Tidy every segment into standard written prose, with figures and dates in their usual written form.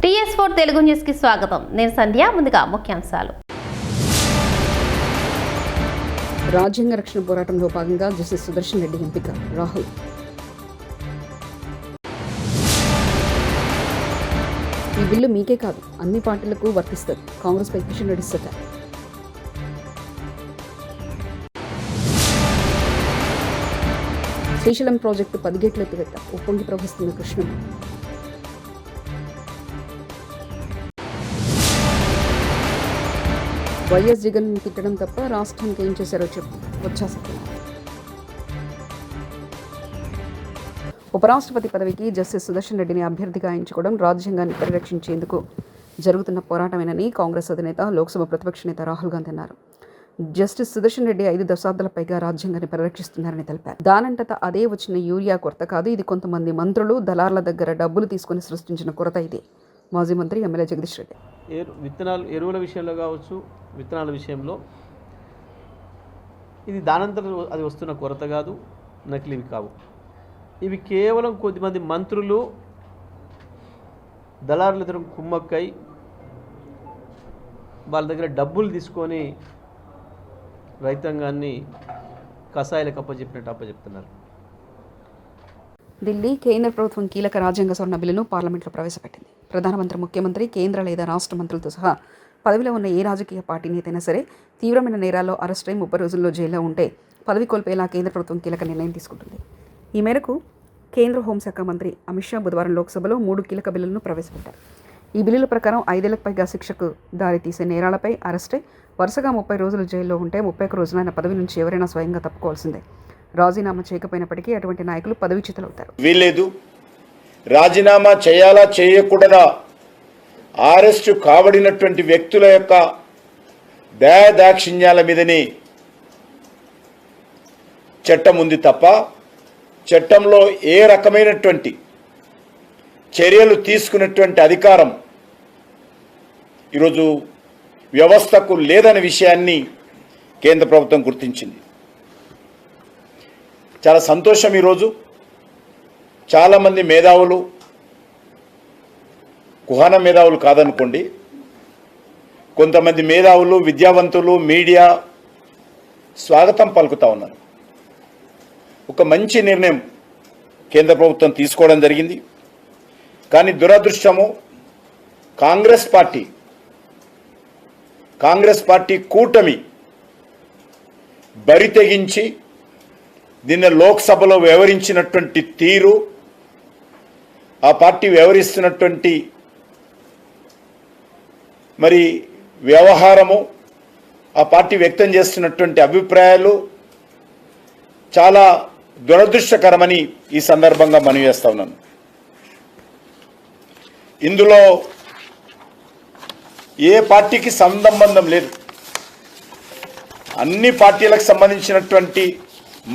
TS4 Telugu news కి స్వాగతం. నేను సంధ్య. ముందుగా ముఖ్యాంశాలు. రాజ్యాంగ రక్షణ పోరాటంలో భాగంగా జస్టిస్ సుదర్శన్ రెడ్డి ఎంపిక. రాహుల్. ఈ బిల్లు మీకే కాదు అన్ని పార్టీలకు వర్తిస్తుంది. కాంగ్రెస్ పై కిషన్ రెడ్డి సట. శ్రీశైలం ప్రాజెక్టు 10 గేట్ల ఎత్తివేత. ఉప్పొంగి ప్రవహిస్తున్న కృష్ణ. వైఎస్ జగన్ తిట్టడం తప్ప రాష్ట్రానికి ఏం చేశారో చెప్పు. వచ్చేస్తారు. ఉపరాష్ట్రపతి పదవికి జస్టిస్ సుదర్శన్ రెడ్డిని అభ్యర్థిగా ఎంచుకోవడం రాజ్యాంగాన్ని పరిరక్షించేందుకు జరుగుతున్న పోరాటమేనని కాంగ్రెస్ అధినేత, లోక్సభ ప్రతిపక్ష నేత రాహుల్ గాంధీ అన్నారు. జస్టిస్ సుదర్శన్ రెడ్డి 5 దశాబ్దాల పైగా రాజ్యాంగాన్ని పరిరక్షిస్తున్నారని తెలిపారు. దానంతట అదే వచ్చిన యూరియా కొరత కాదు, ఇది కొంతమంది మంత్రులు, దళార్ల దగ్గర డబ్బులు తీసుకుని సృష్టించిన కొరత ఇది. మాజీ మంత్రి ఎమ్మెల్యే జగదీష్ రెడ్డి. ఎరువుల విషయంలో కావచ్చు, విత్తనాల విషయంలో ఇది దానంతరం అది వస్తున్న కొరత కాదు, నకిలీవి కావు. ఇవి కేవలం కొద్దిమంది మంత్రులు, దళారుల దగ్గర కుమ్మక్కై వాళ్ళ దగ్గర డబ్బులు తీసుకొని రైతాంగాన్ని కషాయాలకు అప్పచెప్తున్నారు. ఢిల్లీ కేంద్ర ప్రభుత్వం కీలక రాజ్యాంగ సవరణ బిల్లును పార్లమెంట్లో ప్రవేశపెట్టింది. ప్రధానమంత్రి, ముఖ్యమంత్రి, కేంద్ర లేదా రాష్ట్ర మంత్రులతో సహా పదవిలో ఉన్న ఏ రాజకీయ పార్టీ నేతైనా సరే తీవ్రమైన నేరాల్లో అరెస్ట్ అయి 30 రోజుల్లో జైల్లో ఉంటే పదవి కోల్పోయేలా కేంద్ర ప్రభుత్వం కీలక నిర్ణయం తీసుకుంటుంది. ఈ మేరకు కేంద్ర హోంశాఖ మంత్రి అమిత్ షా బుధవారం లోక్సభలో 3 కీలక బిల్లులను ప్రవేశపెట్టారు. ఈ బిల్లుల ప్రకారం 5 ఏళ్లకు పైగా శిక్షకు దారితీసే నేరాలపై అరెస్టే వరుసగా 30 రోజులు జైల్లో ఉంటే 31 రోజున ఆయన పదవి నుంచి ఎవరైనా స్వయంగా తప్పుకోవాల్సిందే. రాజీనామా చేయకపోయినప్పటికీ అటువంటి నాయకులు పదవీచ్యుతులవుతారు. వీలేదు రాజీనామా చేయాలా చేయకూడదా, అరెస్టు కాబడినటువంటి వ్యక్తుల యొక్క దయాదాక్షిణ్యాల మీదనే చట్టం ఉంది తప్ప చట్టంలో ఏ రకమైనటువంటి చర్యలు తీసుకునేటువంటి అధికారం ఈరోజు వ్యవస్థకు లేదనే విషయాన్ని కేంద్ర ప్రభుత్వం గుర్తించింది. చాలా సంతోషం. ఈరోజు చాలామంది మేధావులు, కుహాన మేధావులు కాదనుకోండి, కొంతమంది మేధావులు, విద్యావంతులు, మీడియా స్వాగతం పలుకుతూ ఉన్నారు. ఒక మంచి నిర్ణయం కేంద్ర ప్రభుత్వం తీసుకోవడం జరిగింది. కానీ దురదృష్టము, కాంగ్రెస్ పార్టీ కూటమి బరి తెగించి నిన్న లోక్సభలో వ్యవహరించినటువంటి తీరు, ఆ పార్టీ వ్యవహరిస్తున్నటువంటి మరి వ్యవహారము, ఆ పార్టీ వ్యక్తం చేస్తున్నటువంటి అభిప్రాయాలు చాలా దురదృష్టకరమని ఈ సందర్భంగా మనవి చేస్తా ఉన్నాను. ఇందులో ఏ పార్టీకి సంబంధం లేదు. అన్ని పార్టీలకు సంబంధించినటువంటి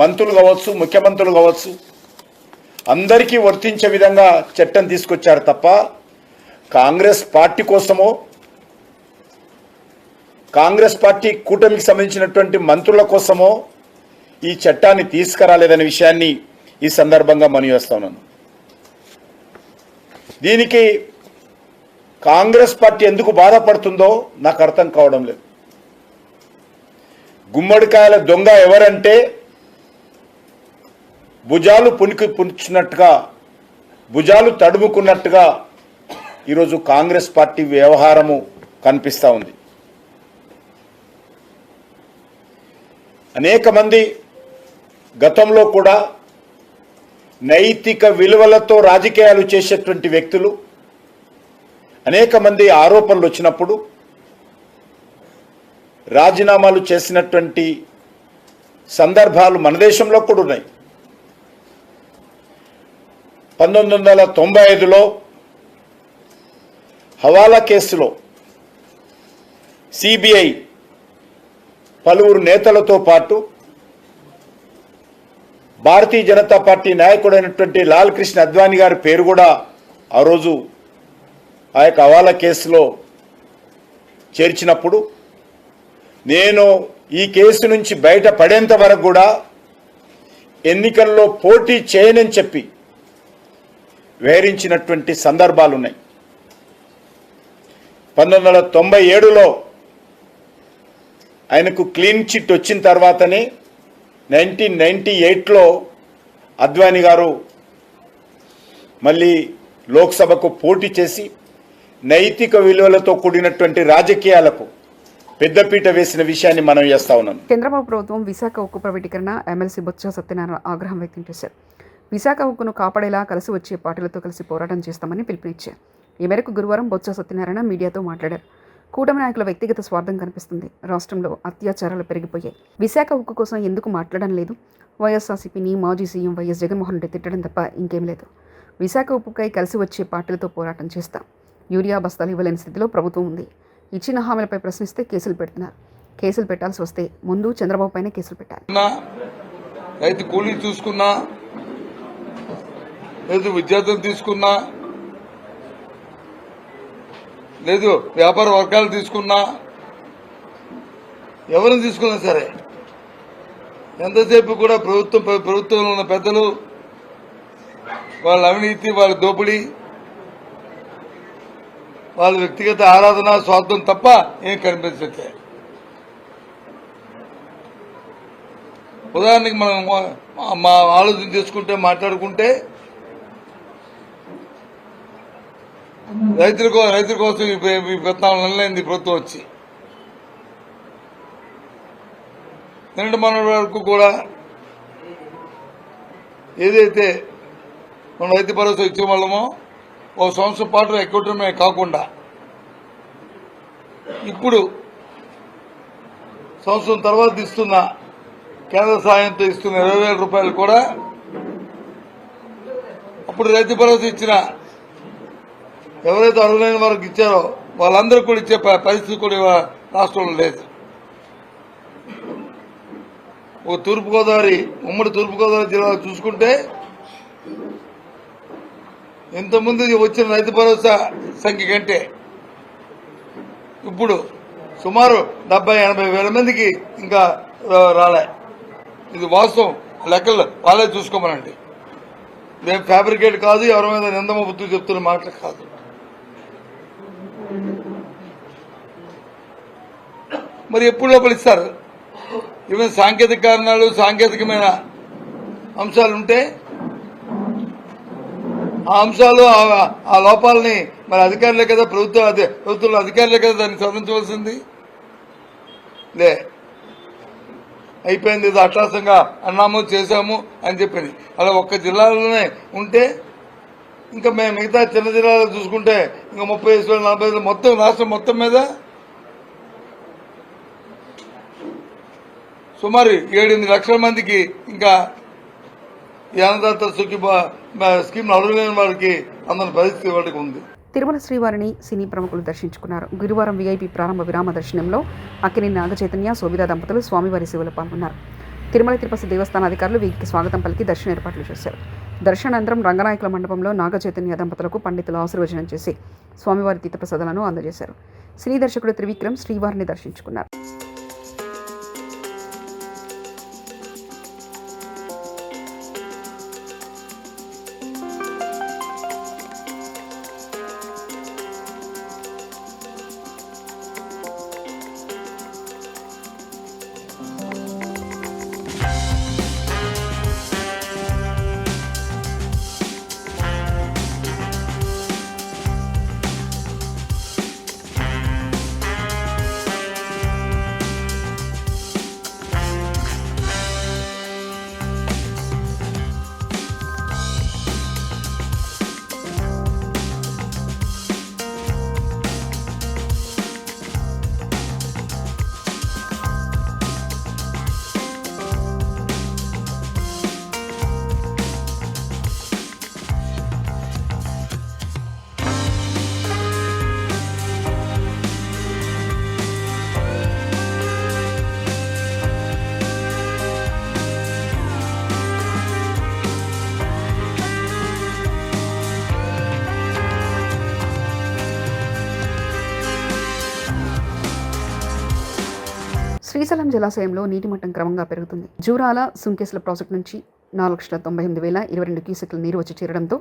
మంత్రులు కావచ్చు, ముఖ్యమంత్రులు కావచ్చు, అందరికీ వర్తించే విధంగా చట్టం తీసుకొచ్చారు తప్ప కాంగ్రెస్ పార్టీ కోసమో, కాంగ్రెస్ పార్టీ కూటమికి సంబంధించినటువంటి మంత్రుల కోసమో ఈ చట్టాన్ని తీసుకురాలేదనే విషయాన్ని ఈ సందర్భంగా మనవి చేస్తా ఉన్నాను. దీనికి కాంగ్రెస్ పార్టీ ఎందుకు బాధపడుతుందో నాకు అర్థం కావడం లేదు. గుమ్మడికాయల దొంగ ఎవరంటే భుజాలు పుణికిపుచ్చినట్టుగా, భుజాలు తడుముకున్నట్టుగా ఈరోజు కాంగ్రెస్ పార్టీ వ్యవహారము కనిపిస్తూ ఉంది. అనేక మంది గతంలో కూడా నైతిక విలువలతో రాజకీయాలు చేసేటువంటి వ్యక్తులు, అనేక మంది ఆరోపణలు వచ్చినప్పుడు రాజీనామాలు చేసినటువంటి సందర్భాలు మన దేశంలో కూడా ఉన్నాయి. 1995లో హవాలా కేసులో సిబిఐ పలువురు నేతలతో పాటు భారతీయ జనతా పార్టీ నాయకుడైనటువంటి లాల్ కృష్ణ అద్వానీ గారి పేరు కూడా ఆ రోజు ఆ యొక్క హవాలా కేసులో చేర్చినప్పుడు నేను ఈ కేసు నుంచి బయటపడేంత వరకు కూడా ఎన్నికల్లో పోటీ చేయనని చెప్పి వేరించినటువంటి సందర్భాలు ఉన్నాయి. 1997లో ఆయనకు క్లీన్ చిట్ వచ్చిన తర్వాతనే 1998లో అద్వానీ గారు మళ్ళీ లోక్సభకు పోటీ చేసి నైతిక విలువలతో కూడినటువంటి రాజకీయాలకు పెద్దపీట వేసిన విషయాన్ని మనం చేస్తా ఉన్నాం. చంద్రబాబు ప్రభుత్వం విశాఖ ఉక్కు ప్రైవేటీకరణ ఎమ్మెల్సీ బొత్స సత్యనారాయణ ఆగ్రహం వ్యక్తం చేశారు. విశాఖ ఉక్కును కాపాడేలా కలిసి వచ్చే పార్టీలతో కలిసి పోరాటం చేస్తామని పిలుపునిచ్చారు. ఈ మేరకు గురువారం బొత్స సత్యనారాయణ మీడియాతో మాట్లాడారు. కూటమి నాయకుల వ్యక్తిగత స్వార్థం కనిపిస్తుంది. రాష్ట్రంలో అత్యాచారాలు పెరిగిపోయాయి. విశాఖ ఉక్కు కోసం ఎందుకు మాట్లాడడం లేదు? వైఎస్ఆర్సీపీని మాజీ సీఎం వైఎస్ జగన్మోహన్ రెడ్డి తిట్టడం తప్ప ఇంకేం లేదు. విశాఖ ఉక్కుకై కలిసి వచ్చే పార్టీలతో పోరాటం చేస్తాం. యూరియా బస్తాలు ఇవ్వలేని స్థితిలో ప్రభుత్వం ఉంది. ఇచ్చిన హామీలపై ప్రశ్నిస్తే కేసులు పెడుతున్నారు. కేసులు పెట్టాల్సి వస్తే ముందు చంద్రబాబు పైన కేసులు పెట్టాలి. రైతు కూలీ చూసుకున్నా, లేదు విద్యార్థులు తీసుకున్నా, లేదు వ్యాపార వర్గాలు తీసుకున్నా, ఎవరిని తీసుకున్నా సరే ఎంతసేపు కూడా ప్రభుత్వంలో ఉన్న పెద్దలు వాళ్ళ అవినీతి, వాళ్ళ దోపిడీ, వాళ్ళ వ్యక్తిగత ఆరాధన, స్వార్థం తప్ప ఏం కనిపించట్లేదు. ఉదాహరణకి మనం మా ఆలోచన చేసుకుంటే, మాట్లాడుకుంటే రైతుల కోసం ఈ 14 నెలలైంది ప్రభుత్వం వచ్చి. నిన్నటి మన వరకు కూడా ఏదైతే మనం రైతు భరోసా ఇచ్చే వాళ్ళమో ఓ సంవత్సరం పాటు ఎక్కడమే కాకుండా ఇప్పుడు సంవత్సరం తర్వాత ఇస్తున్న కేంద్ర సాయంతో ఇస్తున్న 20,000 రూపాయలు కూడా అప్పుడు రైతు భరోసా ఇచ్చిన ఎవరైతే అర్హులైన వారికి ఇచ్చారో వాళ్ళందరూ కూడా ఇచ్చే పరిస్థితి కూడా రాష్ట్రంలో లేదు. ఉమ్మడి తూర్పుగోదావరి జిల్లా చూసుకుంటే ఇంతకుముందు వచ్చిన రైతు భరోసా సంఖ్య కంటే ఇప్పుడు సుమారు 70-80 వేల మందికి ఇంకా రాలే. ఇది వాస్తవం, లెక్కలు వాళ్ళే చూసుకోమనండి. ఇదేం ఫ్యాబ్రికేట్ కాదు, ఎవరి మీద నిందమ బుద్ధి చెప్తున్న మాటలు కాదు. మరి ఎప్పుడు లోపల ఇస్తారు? ఈవెన్ సాంకేతిక కారణాలు, సాంకేతికమైన అంశాలు ఉంటే ఆ అంశాలు, ఆ లోపాలని మరి అధికారులే కదా, ప్రభుత్వంలో అధికారులే కదా దాన్ని సవరించవలసింది. లే అయిపోయింది, ఇది అట్లాసంగా అన్నాము, చేశాము అని చెప్పింది. అలా ఒక్క జిల్లాలోనే ఉంటే ఇంకా మేము మిగతా చిన్న జిల్లాలో చూసుకుంటే ఇంకా 35,000-40,000 మొత్తం రాష్ట్రం మొత్తం మీద సుమారు 7-8 లక్షల మందికి ఇంకా ఈ అన్నదాత స్కీమ్ అర్హులైన వారికి అందరి పరిస్థితి వాటికి ఉంది. తిరుమల శ్రీవారిని సినీ ప్రముఖులు దర్శించుకున్నారు. గురువారం వీఐపీ ప్రారంభ విరామ దర్శనంలో అక్కినేని నాగచైతన్య, శోభితా దంపతులు స్వామివారి సేవలో పాల్గొన్నారు. తిరుమల తిరుపతి దేవస్థాన అధికారులు వీరికి స్వాగతం పలికి దర్శన ఏర్పాట్లు చేశారు. దర్శనానంతరం రంగనాయకుల మండపంలో నాగచైతన్య దంపతులకు పండితులు ఆశీర్వచనం చేసి స్వామివారి తీర్థప్రసాదాలను అందజేశారు. సినీ దర్శకుడు త్రివిక్రమ్ శ్రీవారిని దర్శించుకున్నారు. శ్రీశైలం జలాశయంలో నీటి మట్టం క్రమంగా పెరుగుతుంది. జూరాల సుంకేసుల ప్రాజెక్టు నుంచి 4,98,022 క్యూసెక్ల నీరు వచ్చి చేరడంతో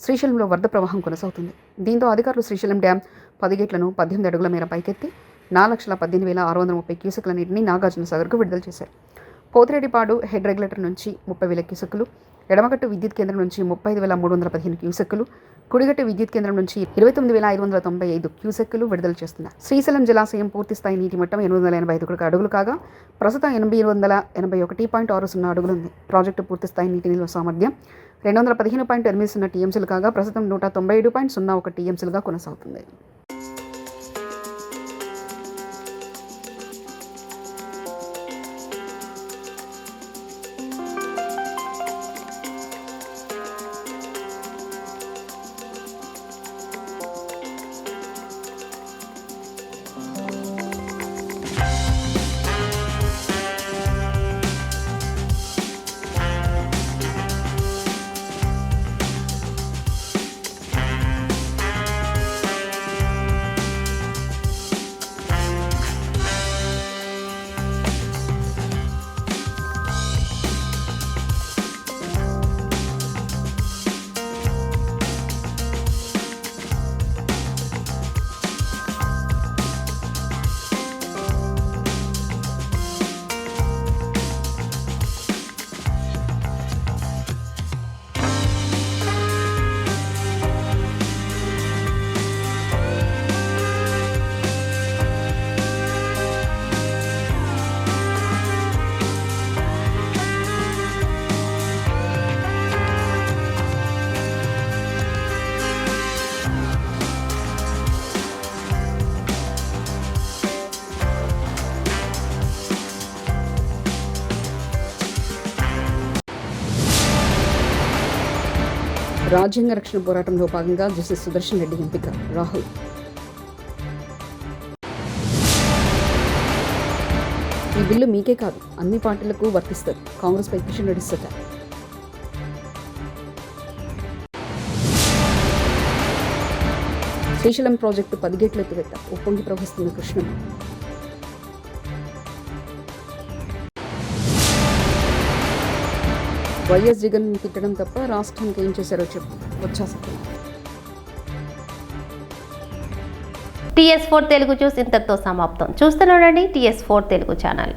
శ్రీశైలంలో వరద ప్రవాహం కొనసాగుతుంది. దీంతో అధికారులు శ్రీశైలం డ్యాం 10 గేట్లను 18 అడుగుల మేర పైకెత్తి 4,18,630 క్యూసెక్ల నీటిని నాగార్జున సాగర్కు విడుదల చేశారు. పోతిరెడ్డిపాడు హెడ్ రెగ్యులేటర్ నుంచి 30,000 క్యూసెక్కులు, ఎడమగట్టు విద్యుత్ కేంద్రం నుంచి 35,315 క్యూసెక్కులు, కుడిగట్టు విద్యుత్ కేంద్రం నుంచి 29,595 క్యూసెక్కులు విడుదల చేస్తున్నారు. శ్రీశైలం జలాశయం పూర్తిస్థాయి నీటి మట్టం 885 అడుగులు కాగా ప్రస్తుతం 881.60 అడుగులుంది. ప్రాజెక్టు పూర్తిస్థాయి నీటి నిల్వ సామర్థ్యం 215.80 టీఎంసీలు కాగా ప్రస్తుతం 197.01 టీఎంసీలుగా కొనసాగుతుంది. రాజ్యాంగ రక్షణ పోరాటంలో భాగంగా జస్టిస్ సుదర్శన్ రెడ్డి ఎంపిక. రాహుల్ ఈ బిల్లు మీకే కాదు అన్ని పార్టీలకు వర్తిస్తుంది. కాంగ్రెస్పై కిషన్ రెడ్డి సెటర్. శ్రీశైలం ప్రాజెక్టు 10 గేట్ల ఎత్తివేత ఉప్పొంగి ప్రవహిస్తున్న కృష్ణమ్మ. వైఎస్ జగన్ తిట్టడం తప్ప రాష్ట్రానికి ఏం చేశారో చెప్పు వచ్చా సత్యనారాయణ. TS4 తెలుగు న్యూస్ ఇంతటితో సమాప్తం. చూస్తూనే ఉండండి TS4 తెలుగు ఛానల్.